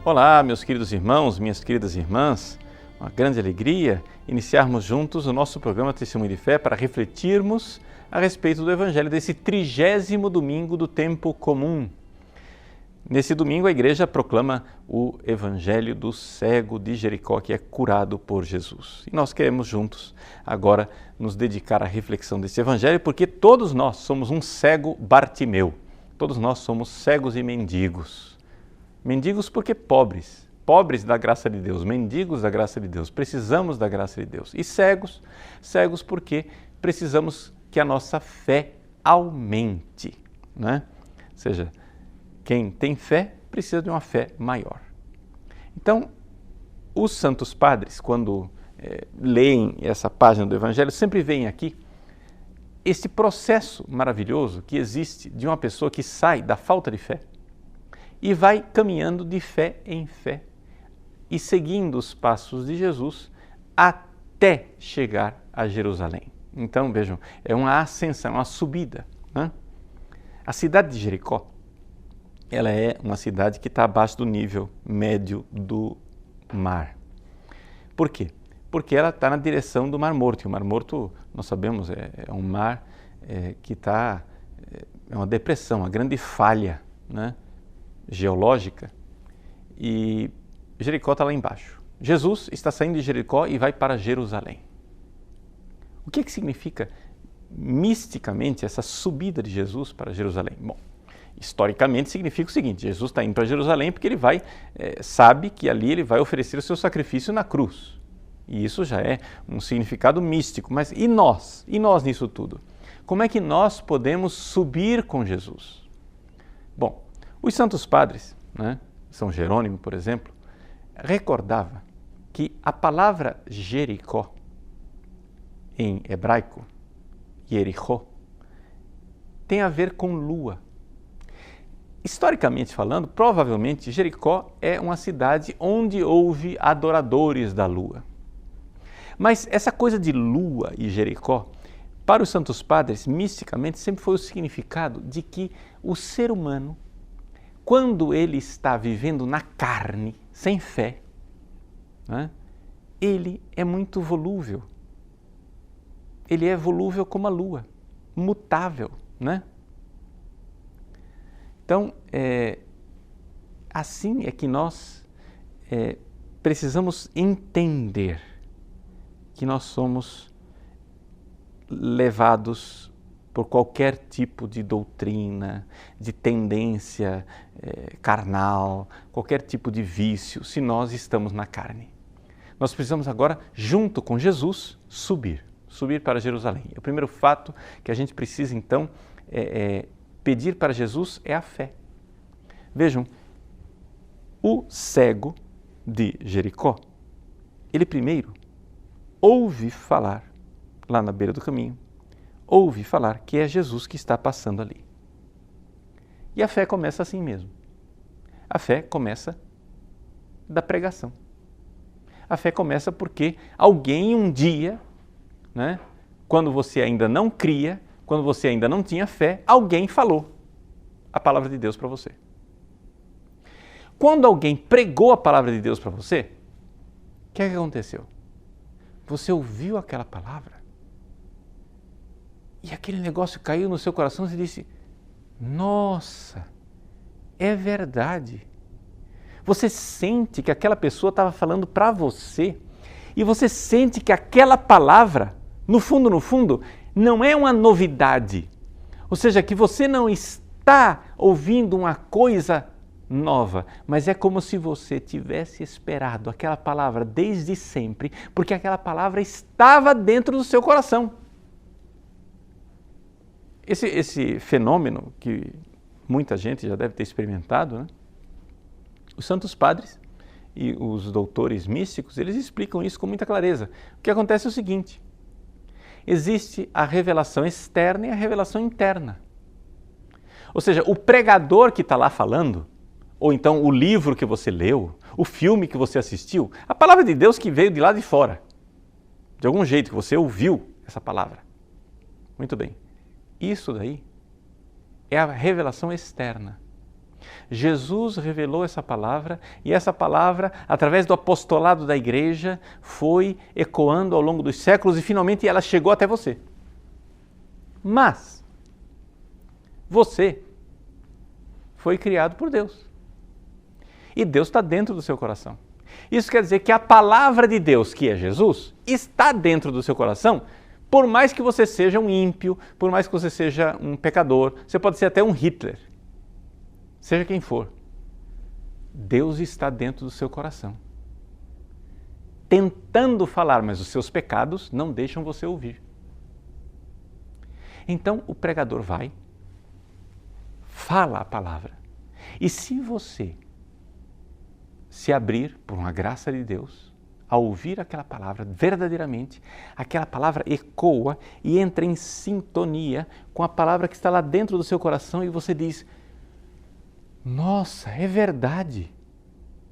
Olá, meus queridos irmãos, minhas queridas irmãs. Uma grande alegria iniciarmos juntos o nosso programa Testemunho de Fé para refletirmos a respeito do Evangelho desse 30º domingo do tempo comum. Nesse domingo a igreja proclama o Evangelho do cego de Jericó, que é curado por Jesus. E nós queremos juntos agora nos dedicar à reflexão desse Evangelho, porque todos nós somos um cego Bartimeu. Todos nós somos cegos e mendigos. Mendigos porque pobres da graça de Deus, mendigos da graça de Deus, precisamos da graça de Deus. E cegos porque precisamos que a nossa fé aumente, né? Ou seja, quem tem fé precisa de uma fé maior. Então, os santos padres, quando leem essa página do Evangelho, sempre veem aqui esse processo maravilhoso que existe de uma pessoa que sai da falta de fé e vai caminhando de fé em fé e seguindo os passos de Jesus até chegar a Jerusalém. Então, vejam, é uma ascensão, uma subida, né? A cidade de Jericó, ela é uma cidade que está abaixo do nível médio do mar. Por quê? Porque ela está na direção do Mar Morto. E o Mar Morto, nós sabemos, é um mar que está... É uma depressão, uma grande falha, né, geológica. E Jericó está lá embaixo. Jesus está saindo de Jericó e vai para Jerusalém. O que significa misticamente essa subida de Jesus para Jerusalém? Bom, historicamente significa o seguinte: Jesus está indo para Jerusalém porque ele sabe que ali ele vai oferecer o seu sacrifício na cruz. E isso já é um significado místico. Mas e nós? E nós nisso tudo? Como é que nós podemos subir com Jesus? Bom, os santos padres, né, São Jerônimo, por exemplo, recordava que a palavra Jericó, em hebraico, Jerichó, tem a ver com lua. Historicamente falando, provavelmente Jericó é uma cidade onde houve adoradores da lua. Mas essa coisa de lua e Jericó, para os santos padres, misticamente, sempre foi o significado de que o ser humano, quando ele está vivendo na carne, sem fé, né, ele é muito volúvel. Ele é volúvel como a lua, mutável, né? Então, assim é que nós precisamos entender que nós somos levados por qualquer tipo de doutrina, de tendência carnal, qualquer tipo de vício, se nós estamos na carne. Nós precisamos agora, junto com Jesus, subir para Jerusalém. O primeiro fato que a gente precisa, então, pedir para Jesus é a fé. Vejam, o cego de Jericó, ele primeiro ouve falar, lá na beira do caminho, ouve falar que é Jesus que está passando ali. E a fé começa assim mesmo. A fé começa da pregação. A fé começa porque alguém um dia, né, quando você ainda não cria, quando você ainda não tinha fé, alguém falou a palavra de Deus para você. Quando alguém pregou a palavra de Deus para você, o que aconteceu? Você ouviu aquela palavra e aquele negócio caiu no seu coração e você disse: nossa, é verdade. Você sente que aquela pessoa estava falando para você e você sente que aquela palavra, no fundo, não é uma novidade. Ou seja, que você não está ouvindo uma coisa nova, mas é como se você tivesse esperado aquela palavra desde sempre, porque aquela palavra estava dentro do seu coração. Esse fenômeno que muita gente já deve ter experimentado, né? Os santos padres e os doutores místicos, eles explicam isso com muita clareza. O que acontece é o seguinte: existe a revelação externa e a revelação interna. Ou seja, o pregador que está lá falando, ou então o livro que você leu, o filme que você assistiu, a palavra de Deus que veio de lá de fora, de algum jeito que você ouviu essa palavra. Muito bem, isso daí é a revelação externa. Jesus revelou essa palavra e essa palavra, através do apostolado da igreja, foi ecoando ao longo dos séculos e finalmente ela chegou até você. Mas você foi criado por Deus e Deus está dentro do seu coração. Isso quer dizer que a palavra de Deus, que é Jesus, está dentro do seu coração, por mais que você seja um ímpio, por mais que você seja um pecador, você pode ser até um Hitler, seja quem for. Deus está dentro do seu coração, tentando falar, mas os seus pecados não deixam você ouvir. Então o pregador vai, fala a palavra, e se você se abrir por uma graça de Deus, a ouvir aquela palavra verdadeiramente, aquela palavra ecoa e entra em sintonia com a palavra que está lá dentro do seu coração e você diz: nossa, é verdade.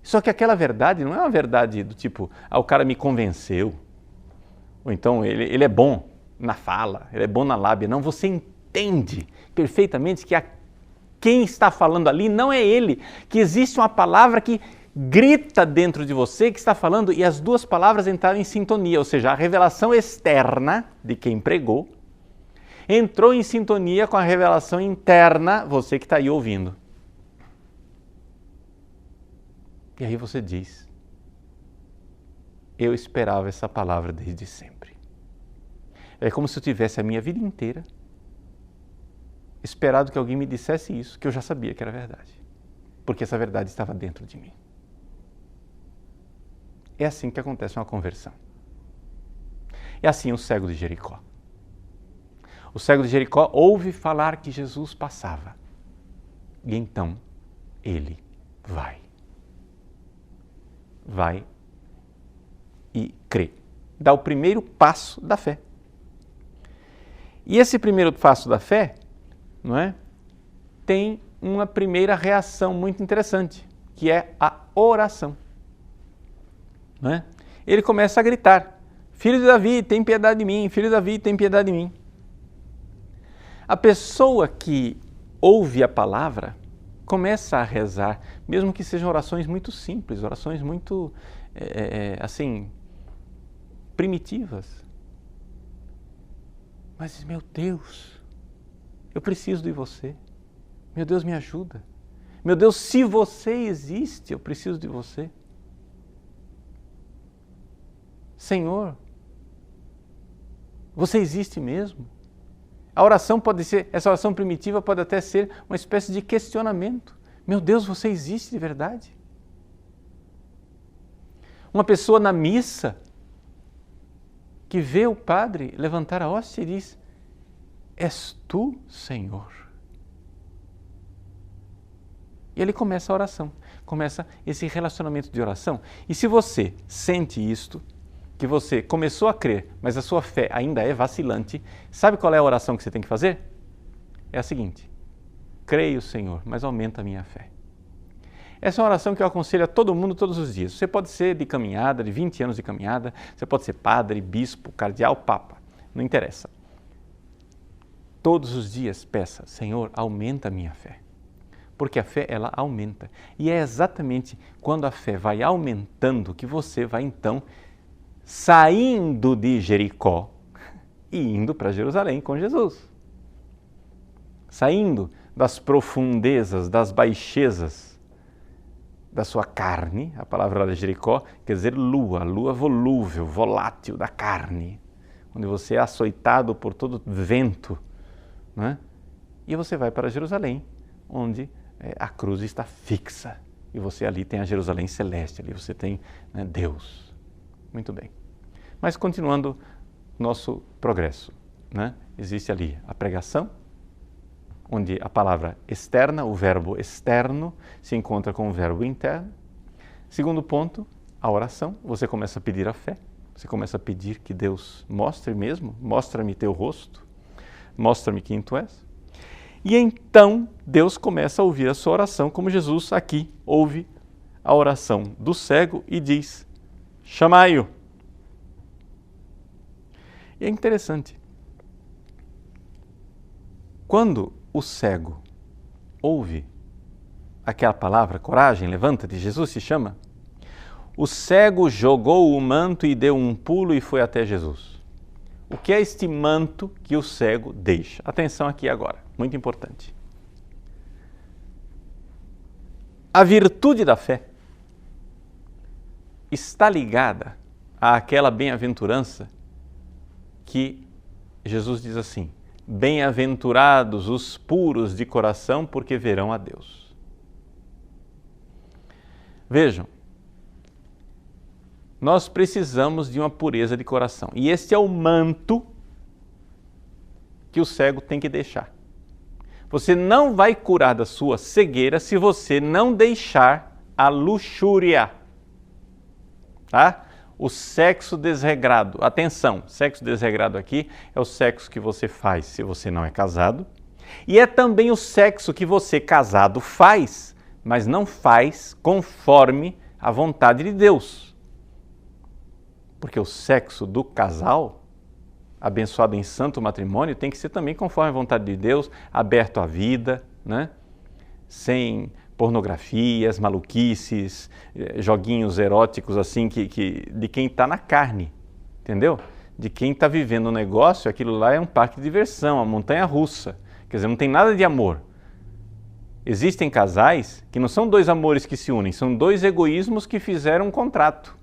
Só que aquela verdade não é uma verdade do tipo, o cara me convenceu, ou então ele é bom na fala, ele é bom na lábia. Não, você entende perfeitamente que quem está falando ali não é ele, que existe uma palavra que grita dentro de você que está falando e as duas palavras entraram em sintonia, ou seja, a revelação externa de quem pregou entrou em sintonia com a revelação interna, você que está aí ouvindo. E aí você diz: eu esperava essa palavra desde sempre. É como se eu tivesse a minha vida inteira esperado que alguém me dissesse isso, que eu já sabia que era verdade, porque essa verdade estava dentro de mim. É assim que acontece uma conversão. É assim o cego de Jericó. O cego de Jericó ouve falar que Jesus passava. E então ele vai. Vai e crê. Dá o primeiro passo da fé. E esse primeiro passo da fé, não é, tem uma primeira reação muito interessante, que é a oração. Não é? Ele começa a gritar: filho de Davi, tem piedade de mim, filho de Davi, tem piedade de mim. A pessoa que ouve a palavra começa a rezar, mesmo que sejam orações muito simples, orações muito, assim, primitivas. Mas, meu Deus, eu preciso de você. Meu Deus, me ajuda. Meu Deus, se você existe, eu preciso de você. Senhor, você existe mesmo? A oração pode ser, essa oração primitiva pode até ser uma espécie de questionamento. Meu Deus, você existe de verdade? Uma pessoa na missa que vê o padre levantar a hóstia e diz: és tu, Senhor? E ele começa a oração, começa esse relacionamento de oração. E se você sente isto, que você começou a crer, mas a sua fé ainda é vacilante, sabe qual é a oração que você tem que fazer? É a seguinte: creio, Senhor, mas aumenta a minha fé. Essa é uma oração que eu aconselho a todo mundo todos os dias. Você pode ser de caminhada, de 20 anos de caminhada, você pode ser padre, bispo, cardeal, papa, não interessa. Todos os dias peça: Senhor, aumenta a minha fé. Porque a fé, ela aumenta. E é exatamente quando a fé vai aumentando que você vai então saindo de Jericó e indo para Jerusalém com Jesus. Saindo das profundezas, das baixezas da sua carne, a palavra lá de Jericó quer dizer lua volúvel, volátil da carne, onde você é açoitado por todo vento, né? E você vai para Jerusalém, onde a cruz está fixa e você ali tem a Jerusalém celeste, ali você tem, né, Deus. Muito bem. Mas continuando nosso progresso, né? Existe ali a pregação, onde a palavra externa, o verbo externo, se encontra com o verbo interno. Segundo ponto, a oração. Você começa a pedir a fé, você começa a pedir que Deus mostre mesmo, mostra-me teu rosto, mostra-me quem tu és. E então Deus começa a ouvir a sua oração, como Jesus aqui ouve a oração do cego e diz: chamai-o. E é interessante, quando o cego ouve aquela palavra, coragem, levanta-te, Jesus se chama? O cego jogou o manto e deu um pulo e foi até Jesus. O que é este manto que o cego deixa? Atenção aqui agora, muito importante. A virtude da fé está ligada àquela bem-aventurança que Jesus diz assim: bem-aventurados os puros de coração, porque verão a Deus. Vejam, nós precisamos de uma pureza de coração. E este é o manto que o cego tem que deixar. Você não vai curar da sua cegueira se você não deixar a luxúria, tá? O sexo desregrado. Atenção, sexo desregrado aqui é o sexo que você faz se você não é casado. E é também o sexo que você casado faz, mas não faz conforme a vontade de Deus. Porque o sexo do casal, abençoado em santo matrimônio, tem que ser também conforme a vontade de Deus, aberto à vida, né? Sem pornografias, maluquices, joguinhos eróticos assim de quem está na carne, entendeu? De quem está vivendo um negócio, aquilo lá é um parque de diversão, uma montanha russa, quer dizer, não tem nada de amor. Existem casais que não são dois amores que se unem, são dois egoísmos que fizeram um contrato.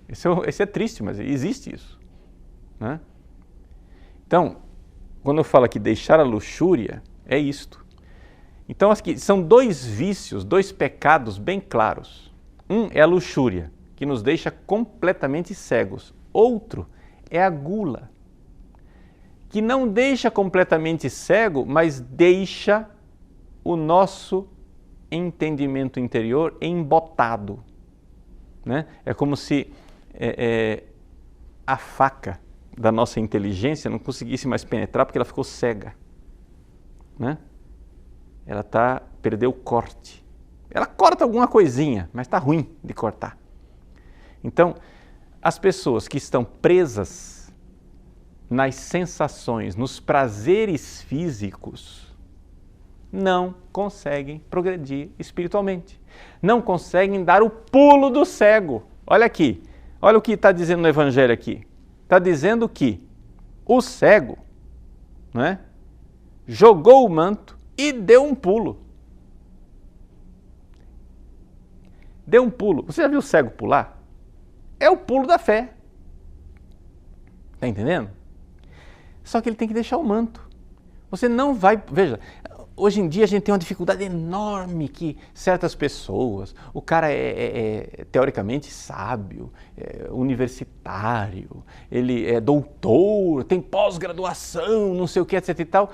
Esse é triste, mas existe isso, né? Então, quando eu falo aqui deixar a luxúria, é isto. Então, são dois vícios, dois pecados bem claros. Um é a luxúria, que nos deixa completamente cegos. Outro é a gula, que não deixa completamente cego, mas deixa o nosso entendimento interior embotado, né? É como se a faca da nossa inteligência não conseguisse mais penetrar porque ela ficou cega, né? Ela perdeu o corte. Ela corta alguma coisinha, mas está ruim de cortar. Então, as pessoas que estão presas nas sensações, nos prazeres físicos, não conseguem progredir espiritualmente. Não conseguem dar o pulo do cego. Olha aqui, olha o que está dizendo no Evangelho aqui. Está dizendo que o cego, né, jogou o manto e deu um pulo. Deu um pulo. Você já viu o cego pular? É o pulo da fé. Está entendendo? Só que ele tem que deixar o manto. Você não vai... Veja, hoje em dia a gente tem uma dificuldade enorme que certas pessoas, o cara é teoricamente sábio, universitário, ele é doutor, tem pós-graduação, não sei o que, etc e tal,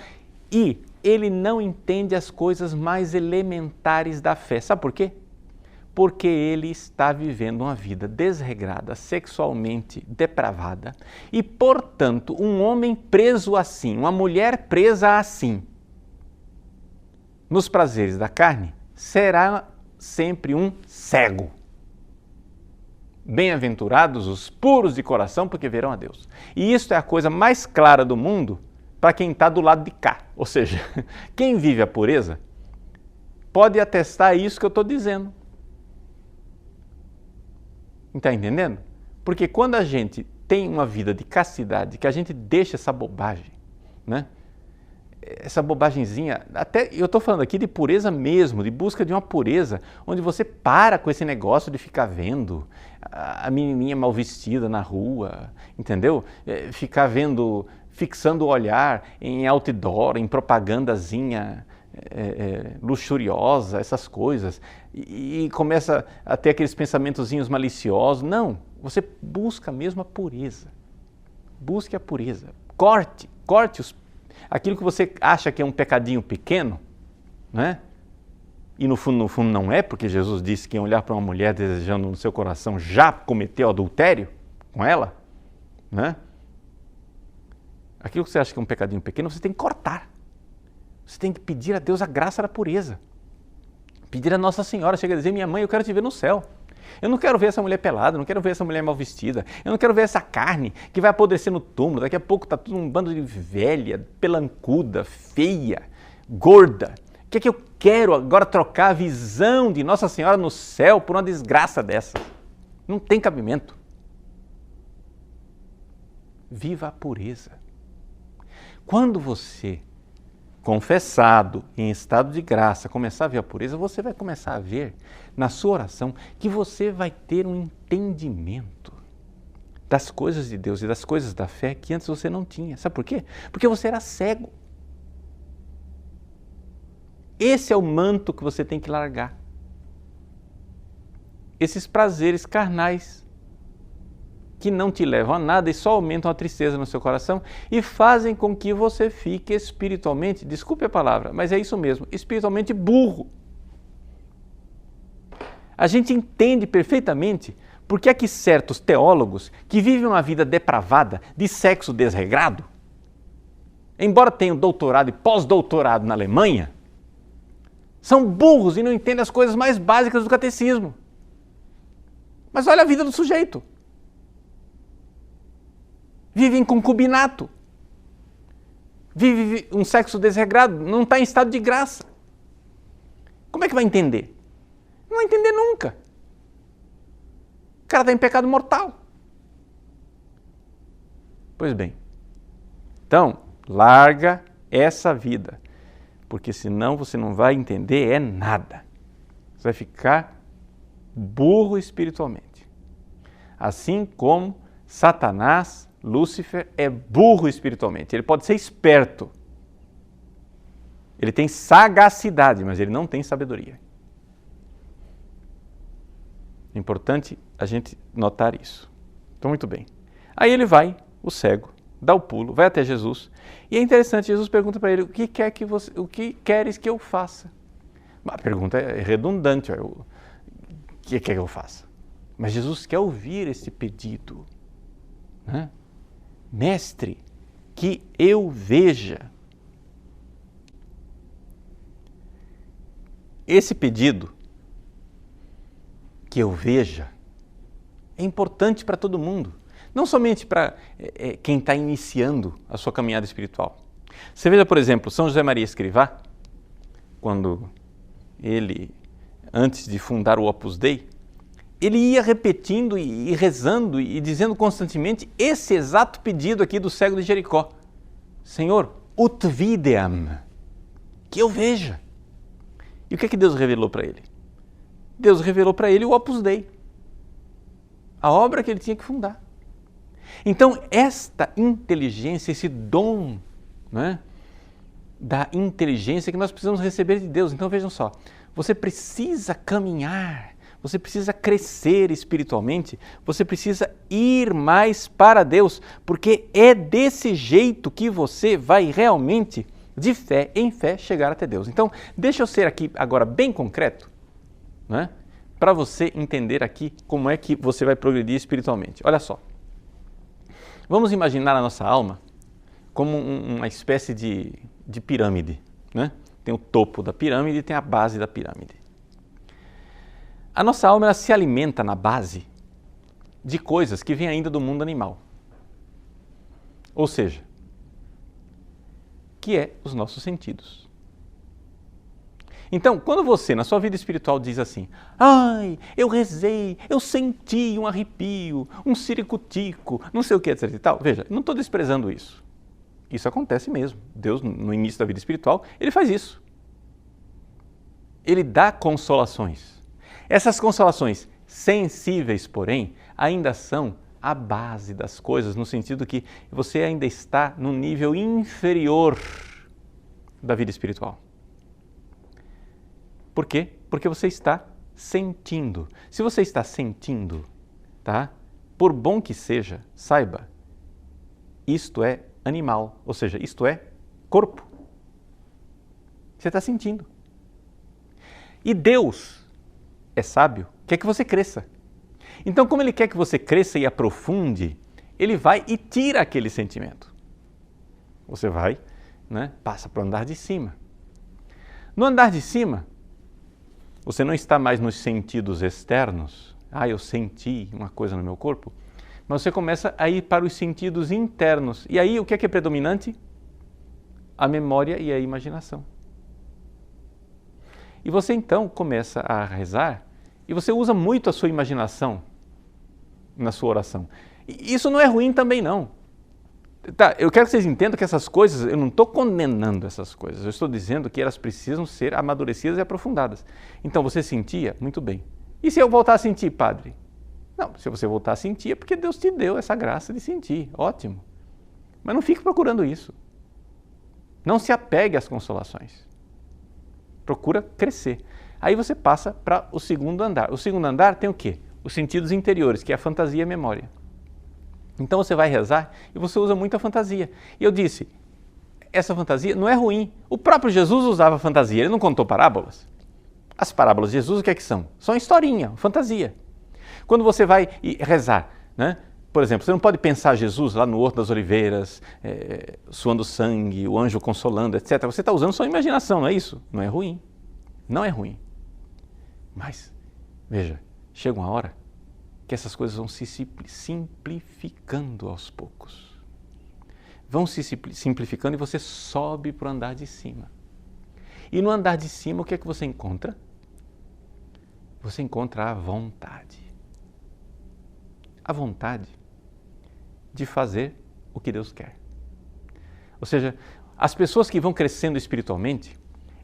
e ele não entende as coisas mais elementares da fé. Sabe por quê? Porque ele está vivendo uma vida desregrada, sexualmente depravada, e, portanto, um homem preso assim, uma mulher presa assim, nos prazeres da carne, será sempre um cego. Bem-aventurados os puros de coração, porque verão a Deus. E isso é a coisa mais clara do mundo para quem está do lado de cá. Ou seja, quem vive a pureza pode atestar isso que eu estou dizendo. Está entendendo? Porque quando a gente tem uma vida de castidade, que a gente deixa essa bobagem, né? Essa bobagemzinha, até eu estou falando aqui de pureza mesmo, de busca de uma pureza, onde você para com esse negócio de ficar vendo a menininha mal vestida na rua, entendeu? Ficar vendo, fixando o olhar em outdoor, em propagandazinha luxuriosa, essas coisas, e começa a ter aqueles pensamentozinhos maliciosos. Não, você busca mesmo a pureza. Busque a pureza. Corte aquilo que você acha que é um pecadinho pequeno, né? E no fundo não é, porque Jesus disse que quem olhar para uma mulher desejando no seu coração já cometeu adultério com ela, né? Aquilo que você acha que é um pecadinho pequeno, você tem que cortar. Você tem que pedir a Deus a graça da pureza. Pedir a Nossa Senhora, chega a dizer: minha mãe, eu quero te ver no céu. Eu não quero ver essa mulher pelada, não quero ver essa mulher mal vestida, eu não quero ver essa carne que vai apodrecer no túmulo, daqui a pouco está tudo um bando de velha, pelancuda, feia, gorda, que é que eu quero agora trocar a visão de Nossa Senhora no céu por uma desgraça dessa? Não tem cabimento. Viva a pureza. Quando você, confessado, em estado de graça, começar a ver a pureza, você vai começar a ver na sua oração que você vai ter um entendimento das coisas de Deus e das coisas da fé que antes você não tinha. Sabe por quê? Porque você era cego. Esse é o manto que você tem que largar. Esses prazeres carnais que não te levam a nada e só aumentam a tristeza no seu coração e fazem com que você fique espiritualmente, desculpe a palavra, mas é isso mesmo, espiritualmente burro. A gente entende perfeitamente porque é que certos teólogos que vivem uma vida depravada, de sexo desregrado, embora tenham doutorado e pós-doutorado na Alemanha, são burros e não entendem as coisas mais básicas do catecismo. Mas olha a vida do sujeito. Vive em concubinato. Vive um sexo desregrado, não está em estado de graça. Como é que vai entender? Não vai entender nunca. O cara está em pecado mortal. Pois bem, então, larga essa vida, porque senão você não vai entender nada. Você vai ficar burro espiritualmente. Assim como Satanás, Lúcifer, é burro espiritualmente. Ele pode ser esperto. Ele tem sagacidade, mas ele não tem sabedoria. É importante a gente notar isso. Então, muito bem. Aí ele vai, o cego, dá o pulo, vai até Jesus. E é interessante, Jesus pergunta para ele, o que queres que eu faça? A pergunta é redundante, o que quer que eu faça? Mas Jesus quer ouvir esse pedido. Né? Mestre, que eu veja. Esse pedido, que eu veja, é importante para todo mundo. Não somente para quem está iniciando a sua caminhada espiritual. Você veja, por exemplo, São José Maria Escrivá, quando ele, antes de fundar o Opus Dei, ele ia repetindo e rezando e dizendo constantemente esse exato pedido aqui do cego de Jericó. Senhor, ut videam, que eu veja. E o que é que Deus revelou para ele? Deus revelou para ele o Opus Dei, a obra que ele tinha que fundar. Então, esta inteligência, esse dom, né, da inteligência que nós precisamos receber de Deus. Então, vejam só, você precisa caminhar, você precisa crescer espiritualmente, você precisa ir mais para Deus, porque é desse jeito que você vai realmente, de fé em fé, chegar até Deus. Então, deixa eu ser aqui agora bem concreto, né, para você entender aqui como é que você vai progredir espiritualmente. Olha só, vamos imaginar a nossa alma como uma espécie de pirâmide, né? Tem o topo da pirâmide e tem a base da pirâmide. A nossa alma ela se alimenta na base de coisas que vêm ainda do mundo animal. Ou seja, que é os nossos sentidos. Então, quando você, na sua vida espiritual, diz assim, ai, eu rezei, eu senti um arrepio, um ciricutico, não sei o que, etc e tal. Veja, não estou desprezando isso. Isso acontece mesmo. Deus, no início da vida espiritual, ele faz isso. Ele dá consolações. Essas consolações sensíveis, porém, ainda são a base das coisas, no sentido que você ainda está no nível inferior da vida espiritual. Por quê? Porque você está sentindo. Se você está sentindo, tá? Por bom que seja, saiba, isto é animal, ou seja, isto é corpo. Você está sentindo. E Deus é sábio, quer que você cresça. Então, como Ele quer que você cresça e aprofunde, Ele vai e tira aquele sentimento. Você vai, né, passa para o andar de cima. No andar de cima, você não está mais nos sentidos externos. Ah, eu senti uma coisa no meu corpo. Mas você começa a ir para os sentidos internos. E aí, o que é predominante? A memória e a imaginação. E você então começa a rezar e você usa muito a sua imaginação na sua oração. E isso não é ruim também não. Tá, eu quero que vocês entendam que essas coisas, eu não estou condenando essas coisas, eu estou dizendo que elas precisam ser amadurecidas e aprofundadas. Então você sentia? Muito bem. E se eu voltar a sentir, padre? Não, se você voltar a sentir é porque Deus te deu essa graça de sentir, ótimo. Mas não fique procurando isso. Não se apegue às consolações. Procura crescer. Aí você passa para o segundo andar. O segundo andar tem o quê? Os sentidos interiores, que é a fantasia e a memória. Então você vai rezar e você usa muito a fantasia. E eu disse, essa fantasia não é ruim. O próprio Jesus usava fantasia, ele não contou parábolas. As parábolas de Jesus o que é que são? São historinha, fantasia. Quando você vai rezar, né? Por exemplo, você não pode pensar Jesus lá no Horto das Oliveiras, suando sangue, o anjo consolando, etc. Você está usando sua imaginação, não é isso? Não é ruim. Não é ruim. Mas, veja, chega uma hora que essas coisas vão se simplificando aos poucos. Vão se simplificando e você sobe para o andar de cima. E no andar de cima, o que é que você encontra? Você encontra a vontade. A vontade de fazer o que Deus quer. Ou seja, as pessoas que vão crescendo espiritualmente,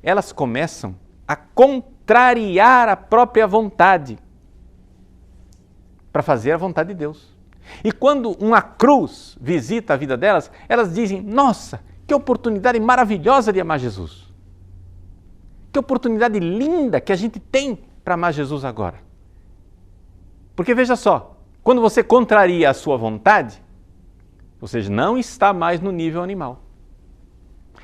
elas começam a contrariar a própria vontade para fazer a vontade de Deus. E quando uma cruz visita a vida delas, elas dizem, nossa, que oportunidade maravilhosa de amar Jesus. Que oportunidade linda que a gente tem para amar Jesus agora. Porque veja só, quando você contraria a sua vontade, você não está mais no nível animal.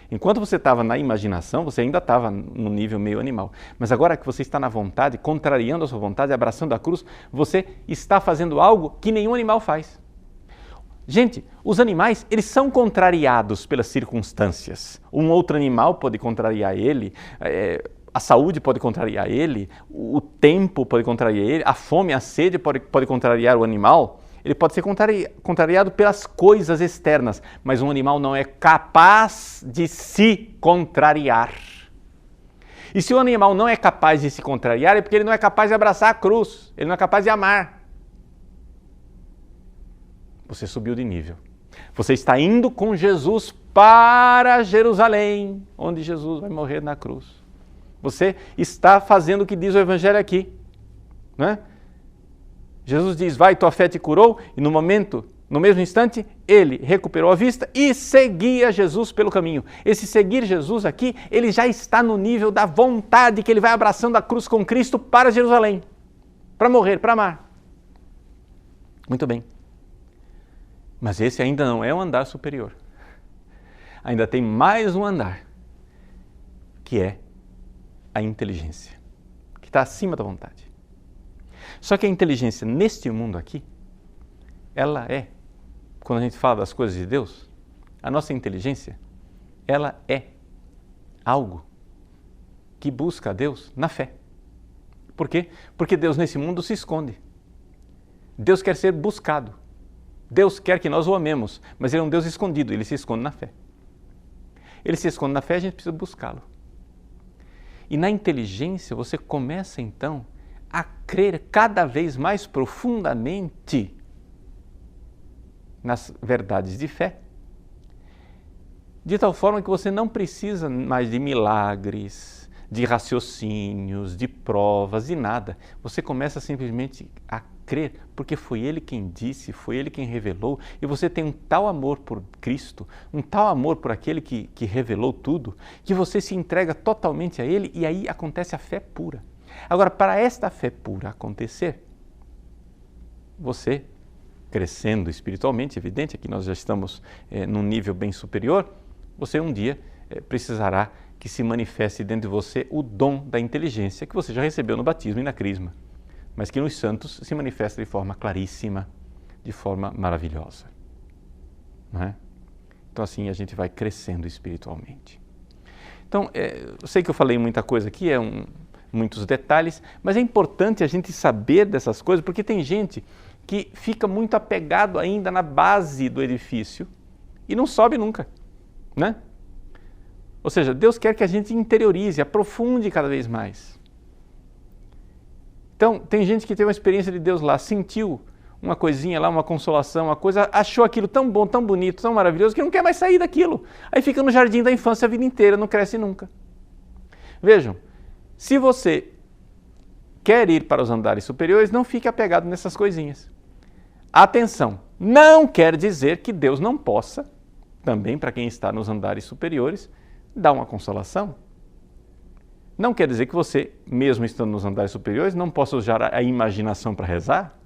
Enquanto você estava na imaginação, você ainda estava no nível meio animal. Mas agora que você está na vontade, contrariando a sua vontade, abraçando a cruz, você está fazendo algo que nenhum animal faz. Gente, os animais, eles são contrariados pelas circunstâncias. Um outro animal pode contrariar ele, a saúde pode contrariar ele, o tempo pode contrariar ele, a fome, a sede pode contrariar o animal. Ele pode ser contrariado pelas coisas externas, mas um animal não é capaz de se contrariar. E se o animal não é capaz de se contrariar, é porque ele não é capaz de abraçar a cruz, ele não é capaz de amar. Você subiu de nível. Você está indo com Jesus para Jerusalém, onde Jesus vai morrer na cruz. Você está fazendo o que diz o Evangelho aqui, né? Jesus diz, vai, tua fé te curou, e no mesmo instante, ele recuperou a vista e seguia Jesus pelo caminho. Esse seguir Jesus aqui, ele já está no nível da vontade que ele vai abraçando a cruz com Cristo para Jerusalém, para morrer, para amar. Muito bem. Mas esse ainda não é um andar superior. Ainda tem mais um andar, que é a inteligência, que está acima da vontade. Só que a inteligência neste mundo aqui, ela é, quando a gente fala das coisas de Deus, a nossa inteligência, ela é algo que busca a Deus na fé. Por quê? Porque Deus nesse mundo se esconde. Deus quer ser buscado. Deus quer que nós o amemos, mas ele é um Deus escondido, ele se esconde na fé. Ele se esconde na fé, a gente precisa buscá-lo. E na inteligência você começa então a crer cada vez mais profundamente nas verdades de fé, de tal forma que você não precisa mais de milagres, de raciocínios, de provas, de nada. Você começa simplesmente a crer, porque foi Ele quem disse, foi Ele quem revelou, e você tem um tal amor por Cristo, um tal amor por aquele que revelou tudo, que você se entrega totalmente a Ele e aí acontece a fé pura. Agora, para esta fé pura acontecer, você, crescendo espiritualmente, evidente, aqui nós já estamos num nível bem superior, você um dia precisará que se manifeste dentro de você o dom da inteligência que você já recebeu no batismo e na crisma, mas que nos santos se manifesta de forma claríssima, de forma maravilhosa. Não é? Então assim a gente vai crescendo espiritualmente. Então, eu sei que eu falei muita coisa aqui, muitos detalhes, mas é importante a gente saber dessas coisas, porque tem gente que fica muito apegado ainda na base do edifício e não sobe nunca, né? Ou seja, Deus quer que a gente interiorize, aprofunde cada vez mais. Então, tem gente que teve uma experiência de Deus lá, sentiu uma coisinha lá, uma consolação, uma coisa, achou aquilo tão bom, tão bonito, tão maravilhoso, que não quer mais sair daquilo. Aí fica no jardim da infância a vida inteira, não cresce nunca. Vejam, se você quer ir para os andares superiores, não fique apegado nessas coisinhas. Atenção, não quer dizer que Deus não possa, também para quem está nos andares superiores, dar uma consolação. Não quer dizer que você, mesmo estando nos andares superiores, não possa usar a imaginação para rezar.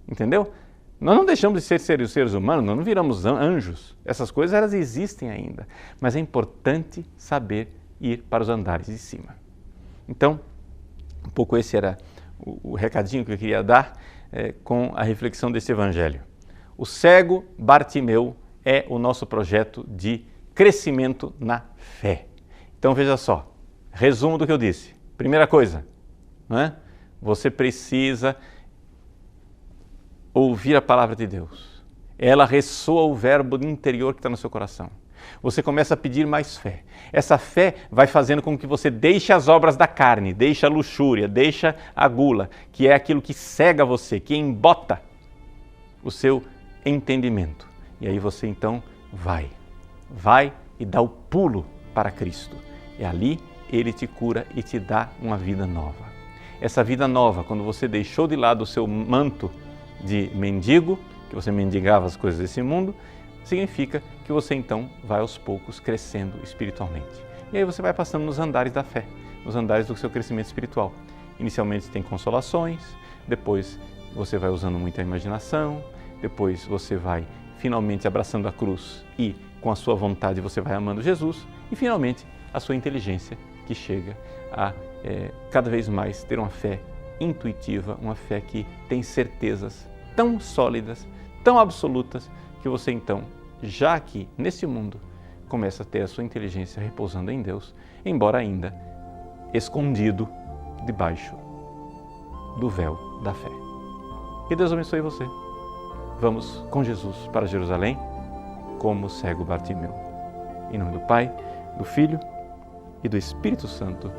Entendeu? Nós não deixamos de ser seres humanos, nós não viramos anjos. Essas coisas elas existem ainda. Mas é importante saber ir para os andares de cima. Então, um pouco esse era o recadinho que eu queria dar com a reflexão desse evangelho. O cego Bartimeu é o nosso projeto de crescimento na fé. Então veja só, resumo do que eu disse. Primeira coisa, não é? Você precisa ouvir a palavra de Deus. Ela ressoa o verbo interior que está no seu coração. Você começa a pedir mais fé. Essa fé vai fazendo com que você deixe as obras da carne, deixe a luxúria, deixe a gula, que é aquilo que cega você, que embota o seu entendimento. E aí você então vai e dá o pulo para Cristo. E ali Ele te cura e te dá uma vida nova. Essa vida nova, quando você deixou de lado o seu manto de mendigo, que você mendigava as coisas desse mundo, significa que você então vai aos poucos crescendo espiritualmente. E aí você vai passando nos andares da fé, nos andares do seu crescimento espiritual. Inicialmente tem consolações, depois você vai usando muita imaginação, depois você vai finalmente abraçando a cruz e com a sua vontade você vai amando Jesus e finalmente a sua inteligência que chega a cada vez mais ter uma fé intuitiva, uma fé que tem certezas tão sólidas, tão absolutas, que você então, já aqui nesse mundo, começa a ter a sua inteligência repousando em Deus, embora ainda escondido debaixo do véu da fé. Que Deus abençoe você. Vamos com Jesus para Jerusalém, como o cego Bartimeu. Em nome do Pai, do Filho e do Espírito Santo.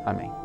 Amém.